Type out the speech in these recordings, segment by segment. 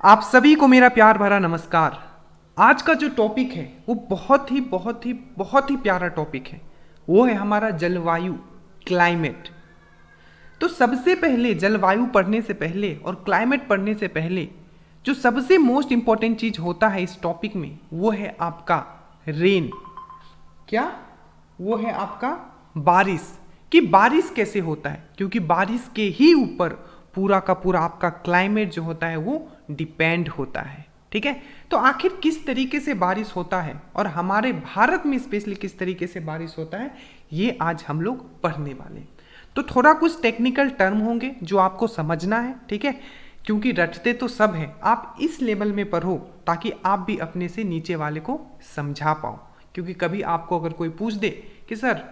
आप सभी को मेरा प्यार भरा नमस्कार। आज का जो टॉपिक है वो बहुत ही प्यारा टॉपिक है। वो है हमारा जलवायु, क्लाइमेट। तो सबसे पहले जलवायु पढ़ने से पहले और क्लाइमेट पढ़ने से पहले जो सबसे मोस्ट इंपॉर्टेंट चीज होता है इस टॉपिक में वो है आपका रेन। क्या? वो है आपका बारिश। कि बारिश कैसे होता है, क्योंकि बारिश के ही ऊपर पूरा का पूरा आपका क्लाइमेट जो होता है वो डिपेंड होता है। ठीक है, तो आखिर किस तरीके से बारिश होता है और हमारे भारत में स्पेशली किस तरीके से बारिश होता है, ये आज हम लोग पढ़ने वाले हैं। तो थोड़ा कुछ टेक्निकल टर्म होंगे जो आपको समझना है। ठीक है, क्योंकि रटते तो सब हैं, आप इस लेवल में पढ़ो ताकि आप भी अपने से नीचे वाले को समझा पाओ। क्योंकि कभी आपको अगर कोई पूछ दे कि सर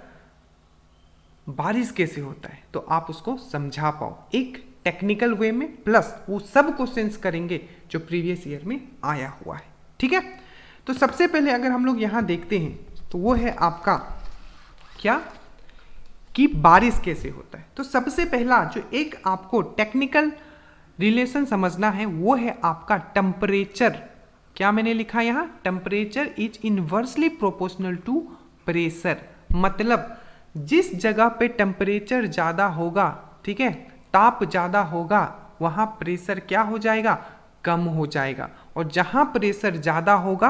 बारिश कैसे होता है, तो आप उसको समझा पाओ एक टेक्निकल वे में, प्लस वो सब क्वेश्चंस करेंगे जो प्रीवियस ईयर में आया हुआ है। ठीक है, तो सबसे पहले अगर हम लोग यहां देखते हैं तो वो है आपका क्या कि बारिश कैसे होता है। तो सबसे पहला जो एक आपको टेक्निकल रिलेशन समझना है वो है आपका टेम्परेचर। क्या मैंने लिखा यहां? Temperature is inversely proportional to pressure. मतलब जिस जगह पे टेम्परेचर ज़्यादा होगा, ठीक है, ताप ज़्यादा होगा, वहाँ प्रेशर क्या हो जाएगा? कम हो जाएगा। और जहाँ प्रेशर ज़्यादा होगा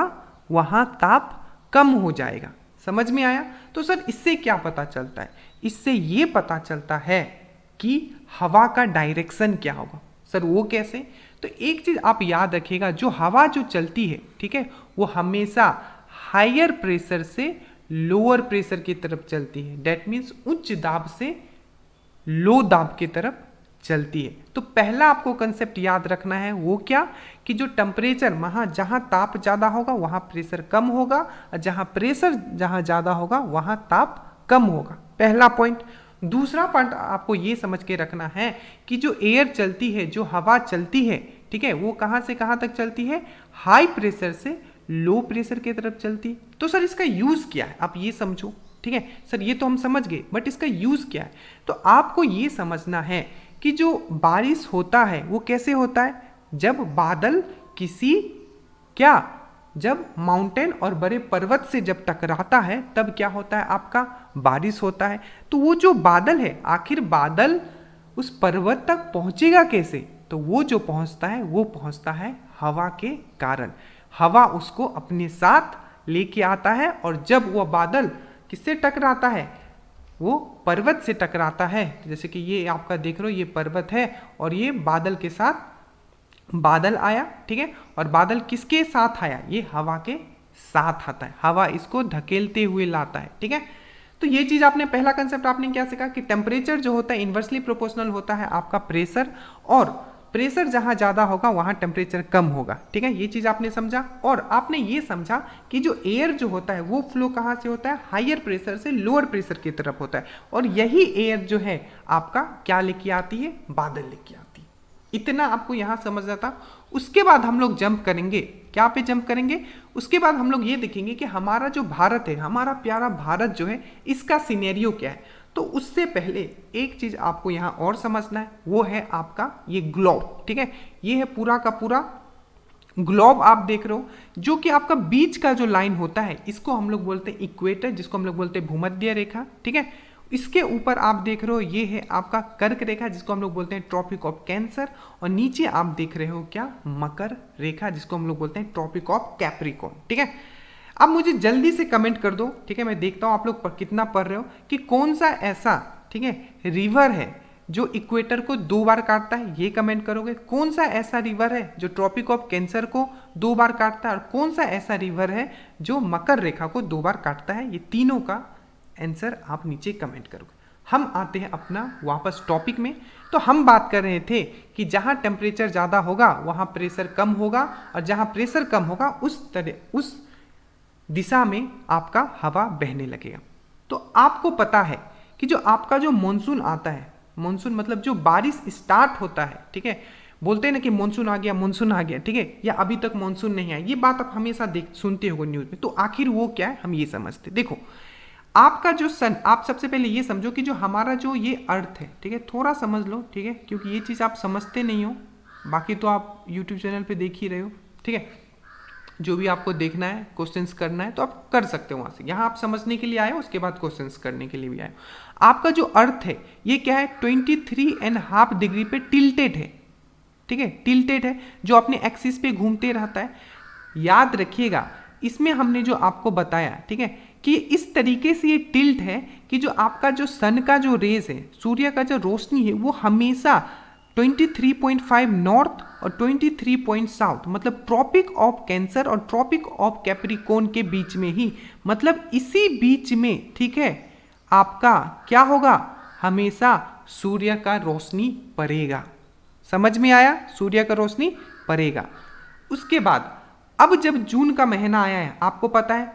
वहाँ ताप कम हो जाएगा। समझ में आया? तो सर इससे क्या पता चलता है? इससे ये पता चलता है कि हवा का डायरेक्शन क्या होगा। सर वो कैसे? तो एक चीज़ आप याद रखिएगा, जो हवा जो चलती है, ठीक है, वो हमेशा हायर प्रेशर से लोअर प्रेशर की तरफ चलती है। डेट मीन्स उच्च दाब से लो दाब की तरफ चलती है। तो पहला आपको कंसेप्ट याद रखना है वो क्या, कि जो टेम्परेचर वहाँ जहाँ ताप ज़्यादा होगा वहाँ प्रेशर कम होगा, और जहाँ प्रेशर जहाँ ज़्यादा होगा वहाँ ताप कम होगा। पहला पॉइंट। दूसरा पॉइंट आपको ये समझ के रखना है कि जो एयर चलती है, जो हवा चलती है, ठीक है, वो कहाँ से कहाँ तक चलती है? हाई प्रेशर से लो प्रेशर की तरफ चलती। तो सर इसका यूज क्या है, आप ये समझो। ठीक है सर, ये तो हम समझ गए, बट इसका यूज क्या है? तो आपको ये समझना है कि जो बारिश होता है वो कैसे होता है? जब बादल किसी क्या, जब माउंटेन और बड़े पर्वत से जब टकराता है तब क्या होता है? आपका बारिश होता है। तो वो जो बादल है, आखिर बादल उस पर्वत तक पहुंचेगा कैसे? तो वो जो पहुंचता है वो पहुंचता है हवा के कारण। हवा उसको अपने साथ लेके आता है, और जब वह बादल किससे टकराता है? वो पर्वत से टकराता है। जैसे कि ये आपका देख रहे हो, ये पर्वत है और ये बादल के साथ बादल आया, ठीक है, और बादल किसके साथ आया? ये हवा के साथ आता है। हवा इसको धकेलते हुए लाता है। ठीक है, तो ये चीज आपने पहला कंसेप्ट आपने क्या सीखा कि टेम्परेचर जो होता है इन्वर्सली प्रोपोर्शनल होता है आपका प्रेशर, और प्रेशर जहां ज्यादा होगा वहां टेम्परेचर कम होगा। ठीक है, ये चीज आपने समझा। और आपने ये समझा कि जो एयर जो होता है वो फ्लो कहां से होता है? हायर प्रेशर से लोअर प्रेशर की तरफ होता है, और यही एयर जो है आपका क्या लेके आती है? बादल लेके आती है। इतना आपको यहां समझना था। उसके बाद हम लोग जंप करेंगे, क्या पे जंप करेंगे? उसके बाद हम लोग ये देखेंगे कि हमारा जो भारत है, हमारा प्यारा भारत जो है, इसका सिनेरियो क्या है। तो उससे पहले एक चीज आपको यहां और समझना है, वो है आपका ये ग्लोब। ठीक है, ये है पूरा का पूरा ग्लोब आप देख रहे हो, जो कि आपका बीच का जो लाइन होता है इसको हम लोग बोलते हैं इक्वेटर, जिसको हम लोग बोलते हैं भूमध्य रेखा। ठीक है, इसके ऊपर आप देख रहे हो ये है आपका कर्क रेखा, जिसको हम लोग बोलते हैं ट्रॉपिक ऑफ कैंसर, और नीचे आप देख रहे हो क्या? मकर रेखा, जिसको हम लोग बोलते हैं ट्रॉपिक ऑफ कैप्रिकॉर्न। ठीक है, अब मुझे जल्दी से कमेंट कर दो, ठीक है, मैं देखता हूं आप लोग कितना पढ़ रहे हो, कि कौन सा ऐसा, ठीक है, रिवर है जो इक्वेटर को 2 बार काटता है, ये कमेंट करोगे। कौन सा ऐसा रिवर है जो ट्रॉपिक ऑफ कैंसर को 2 बार काटता है, और कौन सा ऐसा रिवर है जो मकर रेखा को 2 बार काटता है? ये तीनों का आंसर आप नीचे कमेंट करोगे। हम आते हैं अपना वापस टॉपिक में। तो हम बात कर रहे थे कि जहां टेम्परेचर ज्यादा होगा वहां प्रेशर कम होगा, और जहां प्रेशर कम होगा उस दिशा में आपका हवा बहने लगेगा। तो आपको पता है कि जो आपका जो मानसून आता है, मानसून मतलब जो बारिश स्टार्ट होता है, ठीक है, बोलते हैं ना कि मानसून आ गया, मानसून आ गया, ठीक है, या अभी तक मानसून नहीं आया, ये बात आप हमेशा सुनते हो न्यूज में। तो आखिर वो क्या है, हम ये समझते। देखो आपका जो सन, आप सबसे पहले ये समझो कि जो हमारा जो ये अर्थ है, ठीक है, थोड़ा समझ लो, ठीक है, क्योंकि ये चीज आप समझते नहीं हो। बाकी तो आप यूट्यूब चैनल पे देख ही रहे हो, ठीक है। जो भी आपको देखना है, क्वेश्चंस करना है तो आप कर सकते हो वहाँ से। यहाँ आप समझने के लिए आए हो, उसके बाद क्वेश्चंस करने के लिए भी आए हो। आपका जो अर्थ है ये क्या है, 23.5 डिग्री पे टिल्टेड है, ठीक है, टिल्टेड है, जो अपने एक्सिस पे घूमते रहता है। याद रखिएगा इसमें हमने जो आपको बताया, ठीक है, कि इस तरीके से ये टिल्ट है कि जो आपका जो सन का जो रेज है, सूर्य का जो रोशनी है, वो हमेशा 23.5 नॉर्थ और 23 साउथ, मतलब ट्रॉपिक ऑफ कैंसर और ट्रॉपिक ऑफ कैप्रिकॉर्न के बीच में ही, मतलब इसी बीच में, ठीक है, आपका क्या होगा, हमेशा सूर्य का रोशनी पड़ेगा। समझ में आया, सूर्य का रोशनी पड़ेगा। उसके बाद अब जब जून का महीना आया है, आपको पता है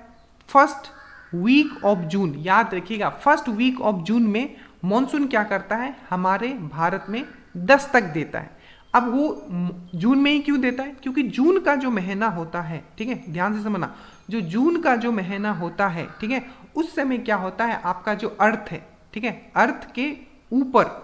फर्स्ट वीक ऑफ जून, याद रखिएगा फर्स्ट वीक ऑफ जून में मॉनसून क्या करता है, हमारे भारत में दस्तक देता है। अब वो जून में ही क्यों देता है, क्योंकि जून का जो महीना होता है, ठीक है, ध्यान से समझना, जो जून का जो महीना होता है, ठीक है, उस समय क्या होता है, आपका जो अर्थ है, ठीक है, अर्थ के ऊपर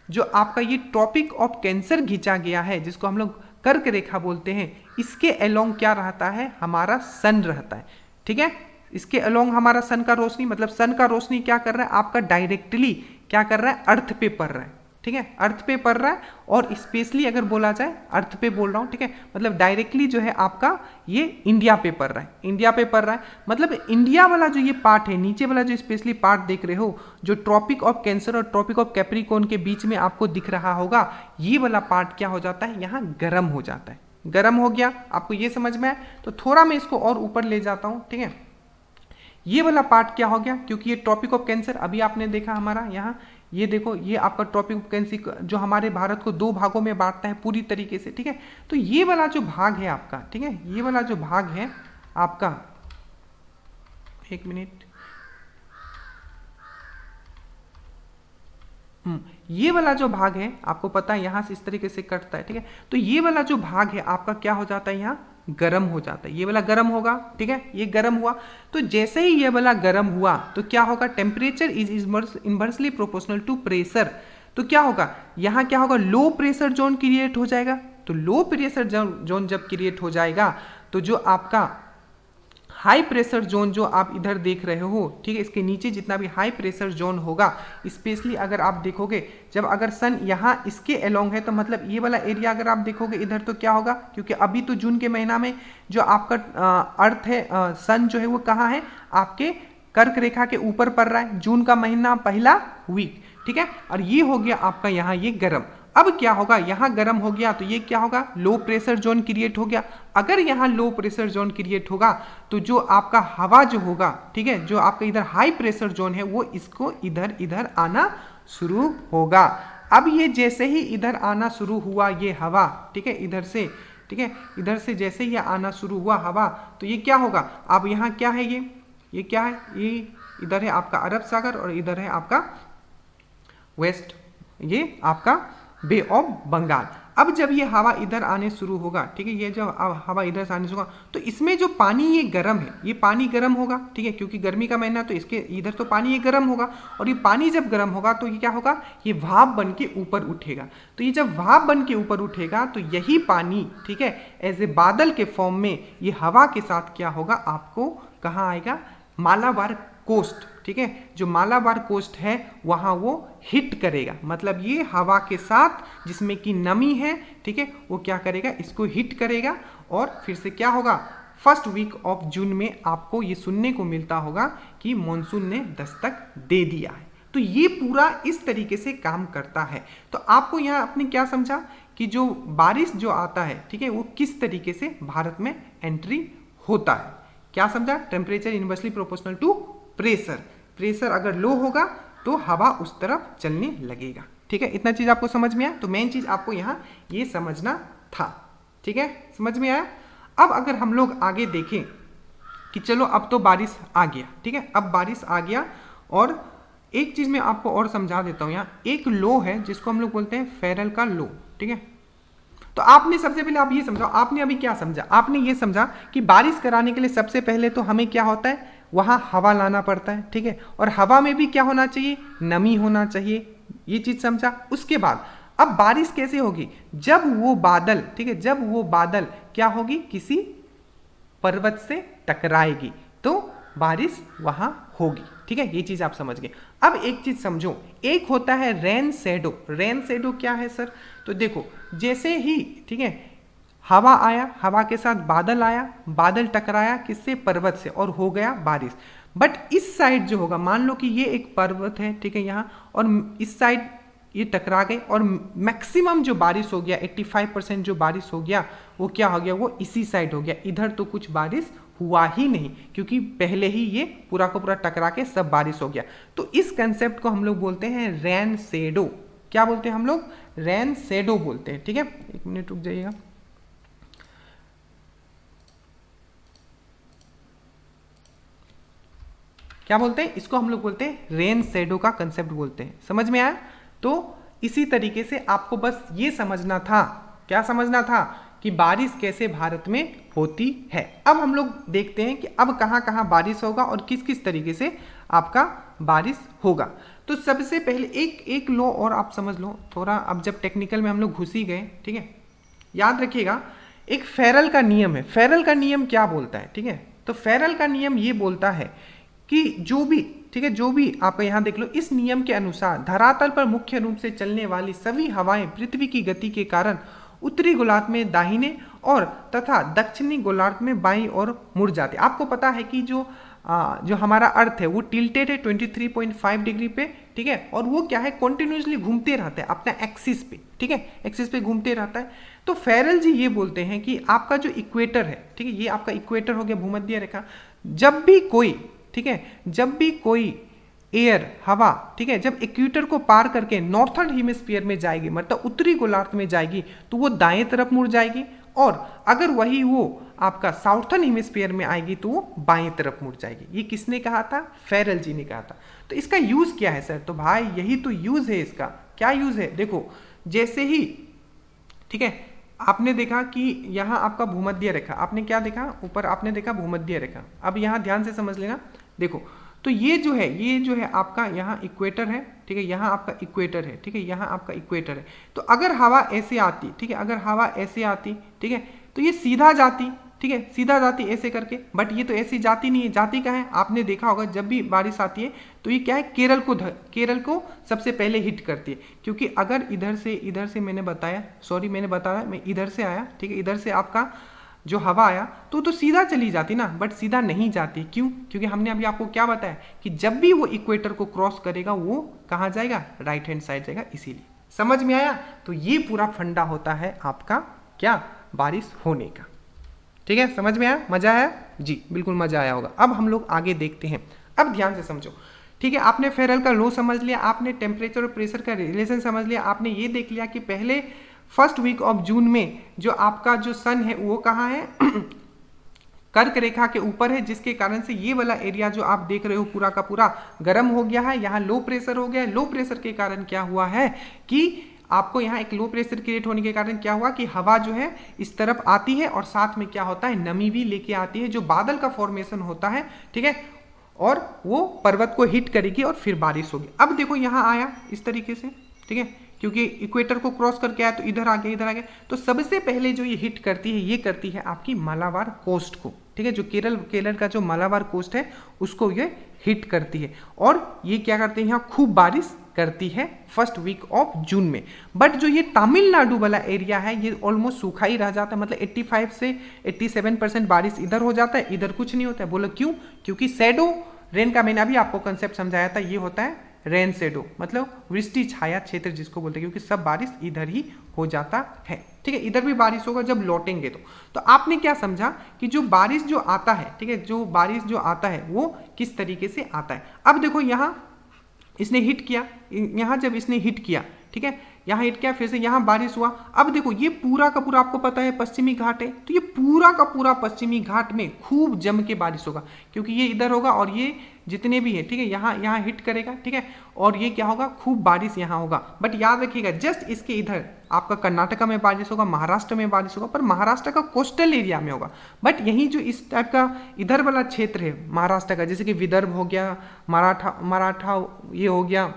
जो आपका ये ट्रॉपिक ऑफ कैंसर खींचा गया है, जिसको हम लोग कर्क रेखा बोलते हैं, इसके अलोंग क्या रहता है, हमारा सन रहता है, ठीक है। इसके अलोंग हमारा सन का रोशनी, मतलब सन का रोशनी क्या कर रहा है, आपका डायरेक्टली क्या कर रहा है, अर्थ पे पड़ रहा है, ठीक है, अर्थ पे पड़ रहा है। और स्पेशली अगर बोला जाए, अर्थ पे बोल रहा हूँ, ठीक है, मतलब डायरेक्टली जो है आपका ये इंडिया पे पड़ रहा है, इंडिया पे पड़ रहा है। मतलब इंडिया वाला जो ये पार्ट है, नीचे वाला जो स्पेशली पार्ट देख रहे हो, जो ट्रॉपिक ऑफ कैंसर और ट्रॉपिक ऑफ कैप्रिकॉर्न के बीच में आपको दिख रहा होगा, ये वाला पार्ट क्या हो जाता है, यहाँ गर्म हो जाता है। गर्म हो गया, आपको ये समझ में आया, तो थोड़ा मैं इसको और ऊपर ले जाता हूँ, ठीक है। ये वाला पार्ट क्या हो गया, क्योंकि ये ट्रॉपिक ऑफ कैंसर अभी आपने देखा हमारा यहाँ, ये देखो, ये आपका ट्रॉपिक ऑफ कैंसर जो हमारे भारत को 2 भागों में बांटता है पूरी तरीके से, ठीक है। तो ये वाला जो भाग है आपका, ठीक है, ये वाला जो भाग है आपका, एक मिनट, ये वाला जो भाग है आपको पता है यहाँ से इस तरीके से कटता है, ठीक है। तो ये वाला जो भाग है आपका क्या हो जाता है, यहाँ गर्म हो जाता है, ये वाला गर्म होगा, ठीक है, ये गर्म हुआ। तो जैसे ही ये वाला गर्म हुआ तो क्या होगा, temperature is inversely proportional to pressure. तो क्या होगा, यहाँ क्या होगा, लो प्रेशर जोन क्रिएट हो जाएगा। तो लो प्रेशर जोन जब क्रिएट हो जाएगा तो जो आपका हाई प्रेशर जोन जो आप इधर देख रहे हो, ठीक है, इसके नीचे जितना भी हाई प्रेशर जोन होगा, स्पेशली अगर आप देखोगे जब अगर सन यहाँ इसके अलोंग है, तो मतलब ये वाला एरिया अगर आप देखोगे इधर, तो क्या होगा, क्योंकि अभी तो जून के महीना में जो आपका अर्थ है, सन जो है वो कहाँ है, आपके कर्क रेखा के ऊपर पड़ रहा है, जून का महीना पहला वीक, ठीक है। और ये हो गया आपका यहाँ ये गर्म। अब क्या होगा, यहाँ गर्म हो गया तो ये क्या होगा, लो प्रेशर जोन क्रिएट हो गया। अगर यहाँ लो प्रेशर जोन क्रिएट होगा तो जो आपका हवा जो होगा, ठीक है, जो आपका इधर हाई प्रेशर जोन है, वो इसको इधर इधर आना शुरू होगा। अब ये जैसे ही इधर आना शुरू हुआ ये हवा, ठीक है, इधर से, ठीक है, इधर से जैसे ही आना शुरू हुआ हवा, तो ये क्या होगा, अब यहाँ क्या है, ये क्या है, ये इधर है आपका अरब सागर और इधर है आपका वेस्ट, ये आपका बे ऑफ बंगाल। अब जब ये हवा इधर आने शुरू होगा, ठीक है, ये जब हवा इधर से आने शुरू होगा तो इसमें जो पानी ये गर्म है, ये पानी गर्म होगा, ठीक है, क्योंकि गर्मी का महीना तो इसके इधर तो पानी ये गर्म होगा। और ये पानी जब गर्म होगा तो ये क्या होगा, ये भाप बन के ऊपर उठेगा। तो ये जब भाप बन के ऊपर उठेगा तो यही पानी, ठीक है, एज ए बादल के फॉर्म में ये हवा के साथ क्या होगा, आपको कहाँ आएगा, मालाबार कोस्ट, ठीक है, जो मालाबार कोस्ट है वहाँ वो हिट करेगा। मतलब ये हवा के साथ जिसमें कि नमी है, ठीक है, वो क्या करेगा, इसको हिट करेगा। और फिर से क्या होगा, फर्स्ट वीक ऑफ जून में आपको ये सुनने को मिलता होगा कि मॉनसून ने दस्तक दे दिया है। तो ये पूरा इस तरीके से काम करता है। तो आपको यहाँ आपने क्या समझा कि जो बारिश जो आता है, ठीक है, वो किस तरीके से भारत में एंट्री होता है। क्या समझा, temperature inversely proportional to pressure, pressure अगर लो होगा तो हवा उस तरफ चलने लगेगा, ठीक है। इतना चीज आपको समझ में आया, तो मेन चीज आपको यहाँ ये समझना था, ठीक है, समझ में आया। अब अगर हम लोग आगे देखें कि चलो अब तो बारिश आ गया, ठीक है, अब बारिश आ गया, और एक चीज मैं आपको और समझा देता हूँ। यहाँ एक लो है जिसको हम लोग बोलते हैं फेरल का लो, ठीक है। तो आपने सबसे पहले आप ये समझो, आपने अभी क्या समझा, आपने ये समझा कि बारिश कराने के लिए सबसे पहले तो हमें क्या होता है, वहाँ हवा लाना पड़ता है, ठीक है, और हवा में भी क्या होना चाहिए, नमी होना चाहिए, ये चीज समझा। उसके बाद अब बारिश कैसे होगी? जब वो बादल, ठीक है, जब वो बादल क्या होगी, किसी पर्वत से टकराएगी तो बारिश वहां होगी। ठीक है, ये चीज आप समझ गए। अब एक चीज समझो, एक होता है रेन शेडो। रेन शेडो क्या है सर? तो देखो, जैसे ही, ठीक है, हवा आया, हवा के साथ बादल आया, बादल टकराया किससे? पर्वत से, और हो गया बारिश। बट इस साइड जो होगा, मान लो कि ये एक पर्वत है, ठीक है, यहाँ, और इस साइड ये टकरा गए और मैक्सिमम जो बारिश हो गया, 85% जो बारिश हो गया, वो क्या हो गया? वो इसी साइड हो गया। इधर तो कुछ बारिश हुआ ही नहीं, क्योंकि पहले ही ये पूरा का पूरा टकरा के सब बारिश हो गया। तो इस कंसेप्ट को हम लोग बोलते हैं रेन शेडो। क्या बोलते हैं हम लोग? रेन शेडो बोलते हैं। ठीक है, एक मिनट रुक जाइएगा। क्या बोलते हैं इसको? हम लोग बोलते हैं रेन शेडो का कंसेप्ट बोलते हैं। समझ में आया? तो इसी तरीके से आपको बस ये समझना था, क्या समझना था, कि बारिश कैसे भारत में होती है। अब हम लोग देखते हैं कि अब कहाँ कहाँ बारिश होगा और किस किस तरीके से आपका बारिश होगा। तो सबसे पहले एक लॉ और आप समझ लो थोड़ा, अब जब टेक्निकल में हम लोग घुस ही गए, ठीक है, याद रखिएगा, एक फेरल का नियम है। फेरल का नियम क्या बोलता है? ठीक है, तो फेरल का नियम ये बोलता है कि जो भी, ठीक है, जो भी आप यहाँ देख लो, इस नियम के अनुसार धरातल पर मुख्य रूप से चलने वाली सभी हवाएं पृथ्वी की गति के कारण उत्तरी गोलार्ध में दाहिने और तथा दक्षिणी गोलार्ध में बाईं ओर मुड़ जाते। आपको पता है कि जो हमारा अर्थ है वो टिल्टेड है 23.5 डिग्री पे, ठीक है, और वो क्या है, कॉन्टिन्यूसली घूमते रहता है अपना एक्सिस पे, ठीक है, एक्सिस पे घूमते रहता है। तो फेरल जी ये बोलते हैं कि आपका जो इक्वेटर है, ठीक है, ये आपका इक्वेटर हो गया, भूमध्य रेखा, जब भी कोई, ठीक है, जब भी कोई एयर, हवा, ठीक है, जब इक्वेटर को पार करके नॉर्थर्न हेमिस्फीयर में जाएगी, मतलब उत्तरी गोलार्ध में जाएगी, तो वो दाएं तरफ मुड़ जाएगी, और अगर वही वो आपका साउथर्न हेमिस्फीयर में आएगी तो वो बाएं तरफ मुड़ जाएगी। ये किसने कहा था? फेरल जी ने कहा था। तो इसका यूज क्या है सर? तो भाई यही तो यूज है इसका। क्या यूज है? देखो, जैसे ही, ठीक है, आपने देखा कि यहाँ आपका भूमध्य रेखा, आपने क्या देखा? ऊपर आपने देखा भूमध्य रेखा। अब यहाँ ध्यान से समझ लेना, देखो, तो ये जो है आपका यहाँ इक्वेटर है, ठीक है, यहाँ आपका इक्वेटर है, ठीक है, यहाँ आपका इक्वेटर है। तो अगर हवा ऐसे आती, ठीक है, अगर हवा ऐसे आती, ठीक है, तो ये सीधा जाती, ठीक है, सीधा जाती ऐसे करके, बट ये तो ऐसी जाती नहीं है। जाती कहाँ है? आपने देखा होगा जब भी बारिश आती है तो ये क्या है, केरल को सबसे पहले हिट करती है, क्योंकि अगर इधर से मैंने बताया मैं इधर से आया, ठीक है, इधर से आपका जो हवा आया तो सीधा चली जाती ना, बट सीधा नहीं जाती। क्यों? क्योंकि हमने अभी आपको क्या बताया कि जब भी वो इक्वेटर को क्रॉस करेगा वो कहाँ जाएगा? राइट हैंड साइड जाएगा। इसीलिए समझ में आया? तो ये पूरा फंडा होता है आपका क्या, बारिश होने का। ठीक है, समझ में आया? मजा आया जी? बिल्कुल मजा आया होगा। अब हम लोग आगे देखते हैं। अब ध्यान से समझो, ठीक है, आपने फेरल का लॉ समझ लिया, आपने टेम्परेचर और प्रेशर का रिलेशन समझ लिया, आपने ये देख लिया कि पहले फर्स्ट वीक ऑफ जून में जो आपका जो सन है वो कहाँ है? कर्क रेखा के ऊपर है, जिसके कारण से ये वाला एरिया जो आप देख रहे हो पूरा का पूरा गर्म हो गया है। यहाँ लो प्रेशर हो गया है। लो प्रेशर के कारण क्या हुआ है कि आपको यहाँ एक लो प्रेशर क्रिएट होने के कारण क्या हुआ कि हवा जो है इस तरफ आती है और साथ में क्या होता है, नमी भी लेके आती है, जो बादल का फॉर्मेशन होता है, ठीक है, और वो पर्वत को हिट करेगी और फिर बारिश होगी। अब देखो यहाँ आया इस तरीके से, ठीक है, क्योंकि इक्वेटर को क्रॉस करके आया तो इधर आ गया। तो सबसे पहले जो ये हिट करती है, ये करती है आपकी मालाबार कोस्ट को, ठीक है, जो केरल का जो मालाबार कोस्ट है उसको ये हिट करती है, और ये क्या करते हैं, यहाँ खूब बारिश करती है फर्स्ट वीक ऑफ जून में। बट जो ये तमिलनाडु वाला एरिया है ये ऑलमोस्ट सूखा ही रह जाता है, मतलब 85 से 87% बारिश इधर हो जाता है, इधर कुछ नहीं होता है। बोलो क्यों? क्योंकि शैडो रेन का मैंने अभी आपको कंसेप्ट समझाया था, ये होता है रेन शेडो, मतलब वृष्टि छाया क्षेत्र जिसको बोलते हैं, क्योंकि सब बारिश इधर ही हो जाता है। ठीक है, इधर भी बारिश होगा जब लौटेंगे तो आपने क्या समझा कि जो बारिश जो आता है, ठीक है, जो बारिश जो आता है वो किस तरीके से आता है। अब देखो यहाँ इसने हिट किया, यहाँ जब इसने हिट किया, ठीक है, यहाँ हिट किया, फिर से यहाँ बारिश हुआ। अब देखो ये पूरा का पूरा आपको पता है पश्चिमी घाट है, तो ये पूरा का पूरा पश्चिमी घाट में खूब जम के बारिश होगा, क्योंकि ये इधर होगा और ये जितने भी है, ठीक है, यहाँ हिट करेगा, ठीक है, और ये क्या होगा, खूब बारिश यहाँ होगा। बट याद रखिएगा जस्ट इसके इधर आपका कर्नाटका में बारिश होगा, महाराष्ट्र में बारिश होगा, पर महाराष्ट्र का कोस्टल एरिया में होगा। बट यही जो इस टाइप का इधर वाला क्षेत्र है महाराष्ट्र का, जैसे कि विदर्भ हो गया, मराठा ये हो गया,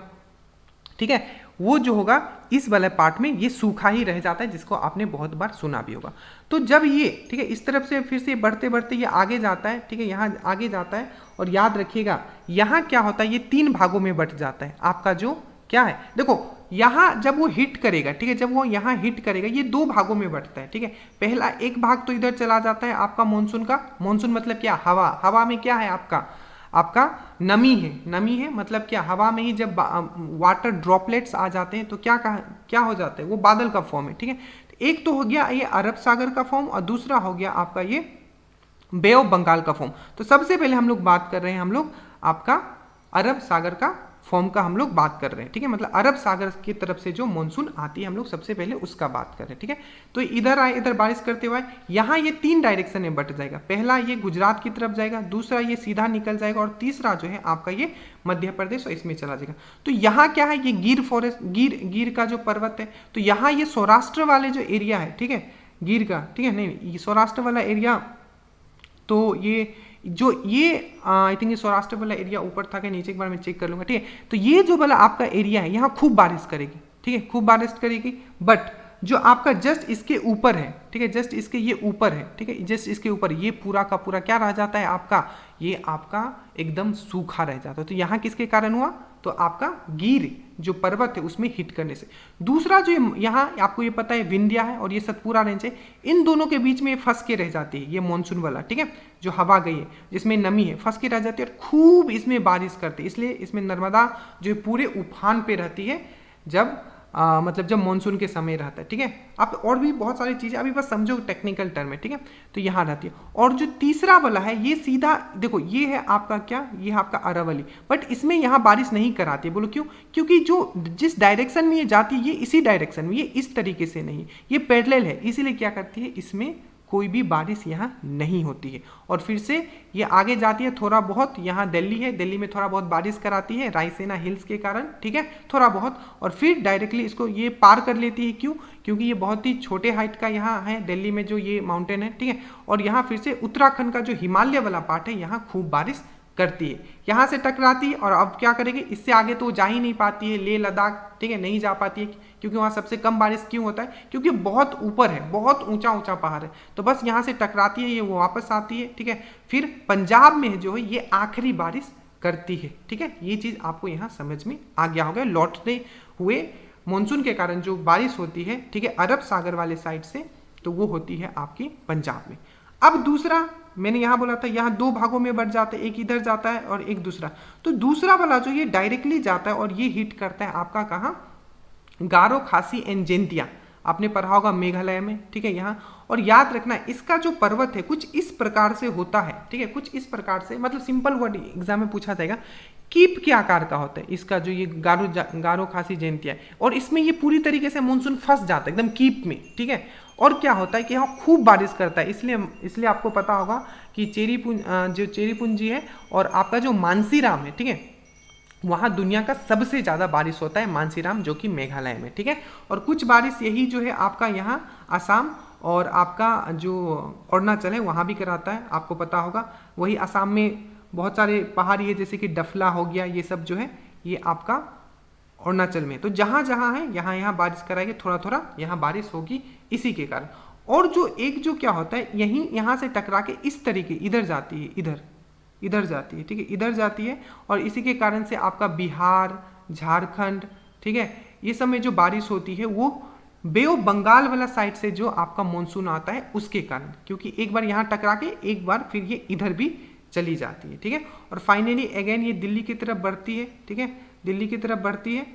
ठीक है, वो जो होगा इस वाले पार्ट में ये सूखा ही रह जाता है, जिसको आपने बहुत बार सुना भी होगा। तो जब ये ठीक है इस तरफ से फिर से बढ़ते बढ़ते ये आगे जाता है, ठीक है यहाँ आगे जाता है, और याद रखिएगा यहाँ क्या होता है, ये 3 भागों में बट जाता है आपका जो क्या है, देखो यहाँ जब वो हिट करेगा, ठीक है जब वो यहाँ हिट करेगा ये 2 भागों में बटता है, ठीक है। पहला एक भाग तो इधर चला जाता है आपका मानसून का, मानसून मतलब क्या, हवा, हवा में क्या है आपका नमी है, नमी है मतलब क्या, हवा में ही जब वाटर ड्रॉपलेट्स आ जाते हैं तो क्या हो जाता है, वो बादल का फॉर्म है, ठीक है। एक तो हो गया ये अरब सागर का फॉर्म, और दूसरा हो गया आपका ये बे ऑफ बंगाल का फॉर्म। तो सबसे पहले हम लोग बात कर रहे हैं, हम लोग आपका अरब सागर का फॉर्म का हम लोग बात कर रहे हैं, ठीक है। मतलब अरब सागर की तरफ से जो मानसून आती है हम लोग सबसे पहले उसका बात कर रहे हैं, ठीक है। तो इधर आए, इधर बारिश करते हुए यहाँ ये 3 डायरेक्शन में बट जाएगा। पहला ये गुजरात की तरफ जाएगा, दूसरा ये सीधा निकल जाएगा, और तीसरा जो है आपका ये मध्य प्रदेश और इसमें चला जाएगा। तो यहाँ क्या है, ये गिर फॉरेस्ट, गिर का जो पर्वत है, तो यहाँ ये सौराष्ट्र वाले जो एरिया है, ठीक है गिर का, ठीक है नहीं सौराष्ट्र वाला एरिया, तो ये जो ये आई थिंक ये सौराष्ट्र वाला एरिया ऊपर था कि नीचे, एक बार मैं चेक कर लूंगा, ठीक है। तो ये जो वाला आपका एरिया है यहाँ खूब बारिश करेगी, ठीक है खूब बारिश करेगी, बट जो आपका जस्ट इसके ऊपर है, ठीक है जस्ट इसके ये ऊपर है, ठीक है जस्ट इसके ऊपर ये पूरा का पूरा क्या रह जाता है आपका, ये आपका एकदम सूखा रह जाता है। तो यहाँ किसके कारण हुआ, तो आपका गिर जो पर्वत है उसमें हिट करने से। दूसरा जो यहाँ आपको ये पता है विंध्या है और ये सतपुरा रेंज है, इन दोनों के बीच में फंस के रह जाती है ये मानसून वाला, ठीक है जो हवा गई है जिसमें नमी है, फंस के रह जाती है और खूब इसमें बारिश करती है। इसलिए इसमें नर्मदा जो पूरे उफान पे रहती है जब मतलब जब मानसून के समय रहता है, ठीक है। आप और भी बहुत सारी चीज़ें अभी बस समझो टेक्निकल टर्म है, ठीक है। तो यहाँ रहती है। और जो तीसरा वाला है ये सीधा देखो ये है आपका क्या, ये है आपका अरावली, बट इसमें यहाँ बारिश नहीं कराती है। बोलो क्यों, क्योंकि जो जिस डायरेक्शन में ये जाती है ये इसी डायरेक्शन में, ये इस तरीके से नहीं, ये पैरेलल है, इसीलिए क्या करती है इसमें कोई भी बारिश यहाँ नहीं होती है। और फिर से ये आगे जाती है थोड़ा बहुत, यहाँ दिल्ली है, दिल्ली में थोड़ा बहुत बारिश कराती है रायसेना हिल्स के कारण, ठीक है थोड़ा बहुत, और फिर डायरेक्टली इसको ये पार कर लेती है। क्यों, क्योंकि ये बहुत ही छोटे हाइट का यहाँ है दिल्ली में जो ये माउंटेन है, ठीक है। और यहाँ फिर से उत्तराखंड का जो हिमालय वाला पार्ट है यहाँ खूब बारिश करती है, यहाँ से टकराती है। और अब क्या करेगी, इससे आगे तो जा ही नहीं पाती है, लेह लद्दाख, ठीक है नहीं जा पाती है, क्योंकि वहाँ सबसे कम बारिश क्यों होता है, क्योंकि बहुत ऊपर है, बहुत ऊंचा ऊंचा पहाड़ है। तो बस यहाँ से टकराती है, ये वो वापस आती है, ठीक है। फिर पंजाब में जो है ये आखिरी बारिश करती है, ठीक है। ये चीज़ आपको यहाँ समझ में आ गया होगा। लौटते हुए मानसून के कारण जो बारिश होती है, ठीक है अरब सागर वाले साइड से, तो वो होती है आपकी पंजाब में। अब दूसरा मैंने यहाँ बोला था यहाँ 2 भागों में बढ़ जाता है, एक इधर जाता है और एक दूसरा। तो दूसरा वाला जो ये डायरेक्टली जाता है और ये हिट करता है आपका कहाँ, गारो खासी एंड जैंतिया, आपने पढ़ा होगा मेघालय में, ठीक है यहाँ। और याद रखना इसका जो पर्वत है कुछ इस प्रकार से होता है, ठीक है कुछ इस प्रकार से, मतलब सिंपल वर्ड एग्जाम में पूछा जाएगा, कीप के आकार का होता है इसका जो ये गारो खासी जैंतिया है। और इसमें ये पूरी तरीके से मानसून फंस जाता है एकदम कीप में, ठीक है। और क्या होता है कि यहाँ खूब बारिश करता है, इसलिए आपको पता होगा कि चेरीपुंजी है और आपका जो मानसीराम है, ठीक है वहाँ दुनिया का सबसे ज़्यादा बारिश होता है, मानसीराम जो कि मेघालय में, ठीक है। और कुछ बारिश यही जो है आपका यहाँ असम और आपका जो अरुणाचल है वहाँ भी कराता है, आपको पता होगा। वही असम में बहुत सारे पहाड़ी है जैसे कि डफला हो गया, ये सब जो है ये आपका अरुणाचल में। तो जहाँ जहाँ है यहाँ बारिश कराएगी, थोड़ा थोड़ा यहाँ बारिश होगी इसी के कारण। और जो एक जो क्या होता है यहीं यहाँ से टकरा के इस तरीके इधर जाती है, इधर जाती है, ठीक है इधर जाती है। और इसी के कारण से आपका बिहार, झारखंड, ठीक है ये सब में जो बारिश होती है वो बे ऑफ बंगाल वाला साइड से जो आपका मानसून आता है उसके कारण, क्योंकि एक बार यहाँ टकरा के एक बार फिर ये इधर भी चली जाती है, ठीक है। और फाइनली अगेन ये दिल्ली की तरफ बढ़ती है, ठीक है दिल्ली की तरफ बढ़ती है।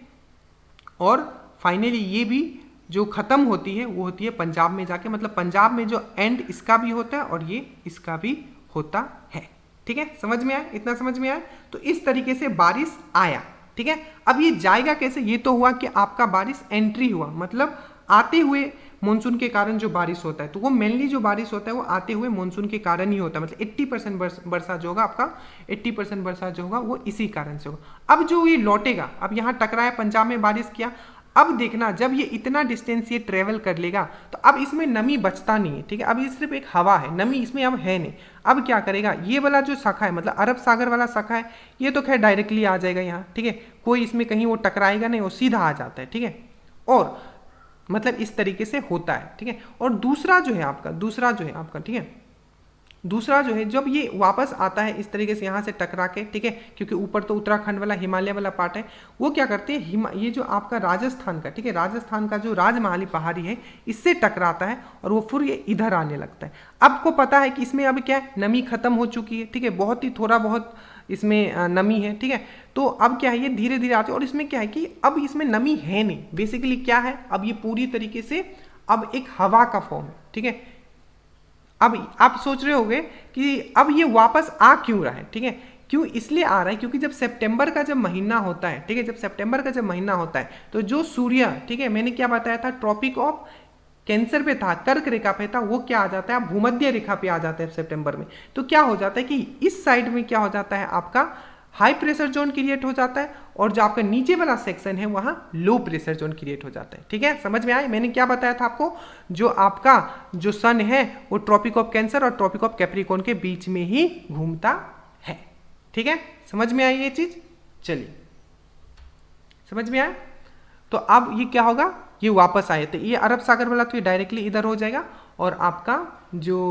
और फाइनली ये भी जो खत्म होती है वो होती है पंजाब में जाके, मतलब पंजाब में जो एंड इसका भी होता है और ये इसका भी होता है, ठीक है। समझ में आया, इतना समझ में आया। तो इस तरीके से बारिश आया, ठीक है। अब ये जाएगा कैसे, ये तो हुआ कि आपका बारिश एंट्री हुआ, मतलब आते हुए मानसून के कारण जो बारिश होता है, तो वो मेनली जो बारिश होता है वो आते हुए मानसून के कारण ही होता है। मतलब 80% वर्षा जो होगा आपका 80% वर्षा जो होगा वो इसी कारण से होगा। अब जो ये लौटेगा, अब यहाँ टकराया पंजाब में बारिश किया, अब देखना जब ये इतना डिस्टेंस ये ट्रेवल कर लेगा तो अब इसमें नमी बचता नहीं है, ठीक है। अब ये सिर्फ एक हवा है, नमी इसमें अब है नहीं। अब क्या करेगा, ये वाला जो शाखा है मतलब अरब सागर वाला शाखा है, ये तो खैर डायरेक्टली आ जाएगा यहाँ, ठीक है, कोई इसमें कहीं वो टकराएगा नहीं, वो सीधा आ जाता है, ठीक है। और मतलब इस तरीके से होता है, ठीक है। और दूसरा जो है आपका, ठीक है, दूसरा जो है जब ये वापस आता है इस तरीके से यहाँ से टकरा के, ठीक है, क्योंकि ऊपर तो उत्तराखंड वाला हिमालय वाला पार्ट है, वो क्या करते हैं, ये जो आपका राजस्थान का, ठीक है, राजस्थान का जो राजमहाली पहाड़ी है इससे टकराता है और वो फिर ये इधर आने लगता है। आपको पता है कि इसमें अब क्या है, नमी खत्म हो चुकी है, ठीक है, बहुत ही थोड़ा बहुत इसमें नमी है, ठीक है। तो अब क्या है, ये धीरे धीरे आते हैं और इसमें क्या है कि अब इसमें नमी है नहीं, बेसिकली क्या है, अब ये पूरी तरीके से अब एक हवा का फॉर्म है, ठीक है। अब आप सोच रहे होंगे कि अब ये वापस आ क्यों रहा है, ठीक है, क्यों इसलिए आ रहा है क्योंकि जब सितंबर का जब महीना होता है, ठीक है, जब सितंबर का जब महीना होता है तो जो सूर्य, ठीक है, मैंने क्या बताया था, ट्रॉपिक ऑफ कैंसर पे था, कर्क रेखा पे था, वो क्या आ जाता है, भूमध्य रेखा पे आ जाता है सितंबर में। तो क्या हो जाता है कि इस साइड में क्या हो जाता है, आपका हाई प्रेशर जोन क्रिएट हो जाता है और जो आपका नीचे वाला सेक्शन है वहां लो प्रेशर जोन क्रिएट हो जाता है, ठीक है। समझ में आए, मैंने क्या बताया था आपको, जो आपका जो सन है वो ट्रॉपिक ऑफ कैंसर और ट्रॉपिक ऑफ कैप्रिकॉर्न के बीच में ही घूमता है, ठीक है। समझ में आई ये चीज, चलिए समझ में आया। तो अब ये क्या होगा, ये वापस आए तो ये अरब सागर वाला तो ये डायरेक्टली इधर हो जाएगा और आपका जो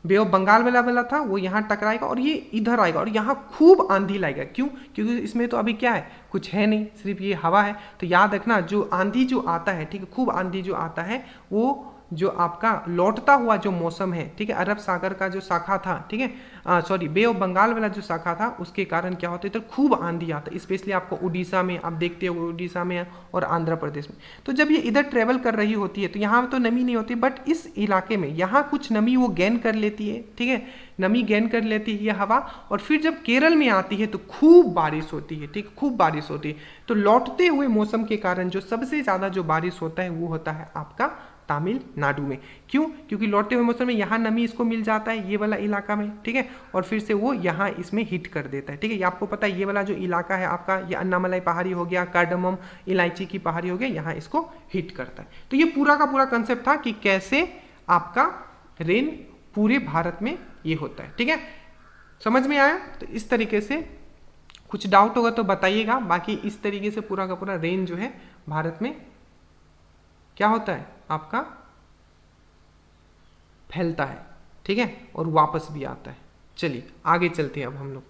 बे ऑफ बंगाल वाला था वो यहाँ टकराएगा और ये इधर आएगा और यहाँ खूब आंधी लाएगा। क्यों, क्योंकि इसमें तो अभी क्या है, कुछ है नहीं, सिर्फ ये हवा है। तो याद रखना जो आंधी जो आता है, ठीक है, खूब आंधी जो आता है वो जो आपका लौटता हुआ जो मौसम है, ठीक है, अरब सागर का जो शाखा था, ठीक है, सॉरी बे ऑफ बंगाल वाला जो शाखा था उसके कारण क्या होता है, इधर खूब आंधी आता है, स्पेशली आपको उड़ीसा में, आप देखते हो उड़ीसा में और आंध्र प्रदेश में। तो जब ये इधर ट्रेवल कर रही होती है तो यहाँ तो नमी नहीं होती, बट इस इलाके में यहाँ कुछ नमी वो गेन कर लेती है, ठीक है, नमी गेन कर लेती है ये हवा। और फिर जब केरल में आती है तो खूब बारिश होती है, ठीक, खूब बारिश होती है। तो लौटते हुए मौसम के कारण जो सबसे ज़्यादा जो बारिश होता है वो होता है आपका तमिलनाडु में। क्यों, क्योंकि लौटते हुए मौसम में यहाँ नमी इसको मिल जाता है ये वाला इलाका में, ठीक है, और फिर से वो यहाँ इसमें हिट कर देता है, ठीक है। ये आपको पता है ये वाला जो इलाका है आपका, ये अन्नामलाई पहाड़ी हो गया, कार्डमम इलायची की पहाड़ी हो गया, यहाँ इसको हिट करता है। तो ये पूरा का पूरा कंसेप्ट था कि कैसे आपका रेन पूरे भारत में ये होता है, ठीक है। समझ में आया, तो इस तरीके से कुछ डाउट होगा तो बताइएगा। बाकी इस तरीके से पूरा का पूरा रेन जो है भारत में क्या होता है आपका फैलता है, ठीक है, और वापस भी आता है। चलिए आगे चलते हैं अब हम लोग।